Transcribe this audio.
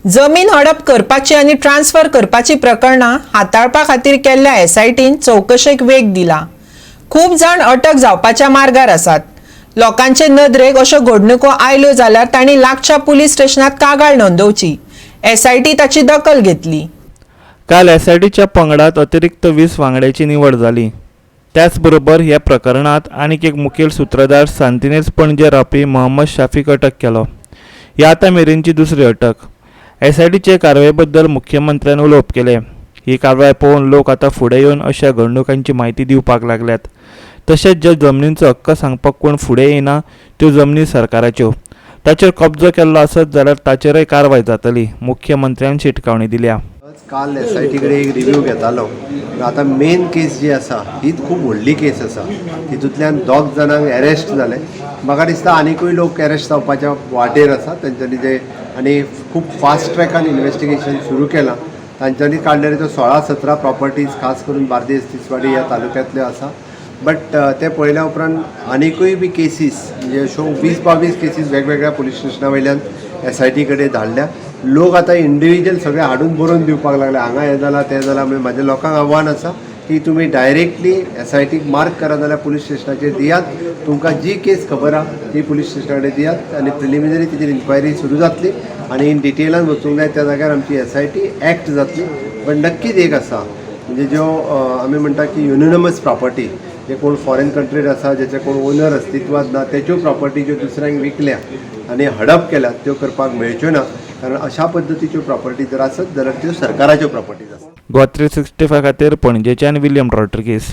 जमीन हडप करपाची आनी ट्रान्स्फर करपाची प्रकरणां हाताळपा खातीर केल्ल्या एसआयटीन चौकशेक वेग दिला. खूब जाण अटक जावपाच्या मार्गार आसात. लोकांचे नदरेक अश्यो घडणुको आयल्यो जाल्यार तांणी लागच्या पुलीस स्टेशनात कागाळ नोंदवची. एसआयटी ताची दखल घेतली. काल एसआयटीच्या पंगडात अतिरिक्त 20 वांगड्याची निवड जाली. त्याच बरोबर ह्या प्रकरणात आनीक एक मुखेल सूत्रधार सांतिनेज पणजे रावपी मोहम्मद शाफीक अटक केलो. ही आतां मेरेनची दुसरी अटक. एसआयटीचे कारवाये बद्दल मुख्यमंत्र्यान उलोवप केले. ही कारवाय पळोवन लोक आतां फुडें येवन अशा घडणुकांची म्हायती दिवपाक लागल्यात. तशेंच ज्या जमनींचो हक्क सांगपाक कोण फुडें येना त्यो जमनी सरकाराच्यो. ताचेर कब्जो केल्लो आसत जाल्यार ताचेरय कारवाय जातली. मुख्यमंत्र्यान शिटकावणी दिल्या. काल एसआयटी कडेन एक रिव्यू घेतालो. आतां मेन केस जी आसा ही खूब व्हडली केस आसा. तितूंतल्यान 2 जाणांक अरेस्ट जाले. म्हाका दिसता आनिकूय लोक अरेस्ट जावपाच्या वाटेर आसा. तांच्यांनी जे आनी खूब फास्ट ट्रॅकान इन्वेस्टिगेशन सुरू केलां. तांच्यांनी काडलेले त्यो 16-17 प्रॉपर्टीज खास करून बार्देस तिसवाडी ह्या तालुक्यांतल्यो आसा. बट ते पळयल्या उपरांत आनिकूय बी केसीस म्हणजे अश्यो 20-22 केसीस वेगवेगळ्या पुलीस स्टेशना वयल्यान एसआयटी कडेन धाडल्या. लोक आतां इंडिविज्युअल सगळे हाडून बरोवन दिवपाक लागले. हांगा हें जालां तें जालां. म्हणजे म्हाज्या लोकांक आव्हान आसा की तुमी डायरेक्टली एसआयटीक मार्क करा जाल्यार पुलीस स्टेशनाचेर दियात. तुमकां जी केस खबर आहा ती पुलीस स्टेशना कडेन दियात आनी प्रिलिमिनरी तेजेर इन्क्वायरी सुरू जातली आनी इन डिटेलान वचूंक जाय त्या जाग्यार आमची एसआयटी एक्ट जातली. पण नक्कीच एक आसा म्हणजे ज्यो आमी म्हणटा की युनिनमस प्रॉपर्टी जे कोण फॉरेन कंट्रीर आसा जेचे कोण ओनर अस्तित्वात ना तेच्यो प्रॉपर्टी ज्यो दुसऱ्यांक विकल्या आनी हडप केल्यात त्यो करपाक मेळच्यो ना. कारण अशा पद्दतीच्यो प्रॉपर्टी जर आसत जाल्यार त्यो सरकाराच्यो प्रॉपर्टीज आसतात. गो 365 खातीर पणजेच्यान विलियम रॉड्रिगीस.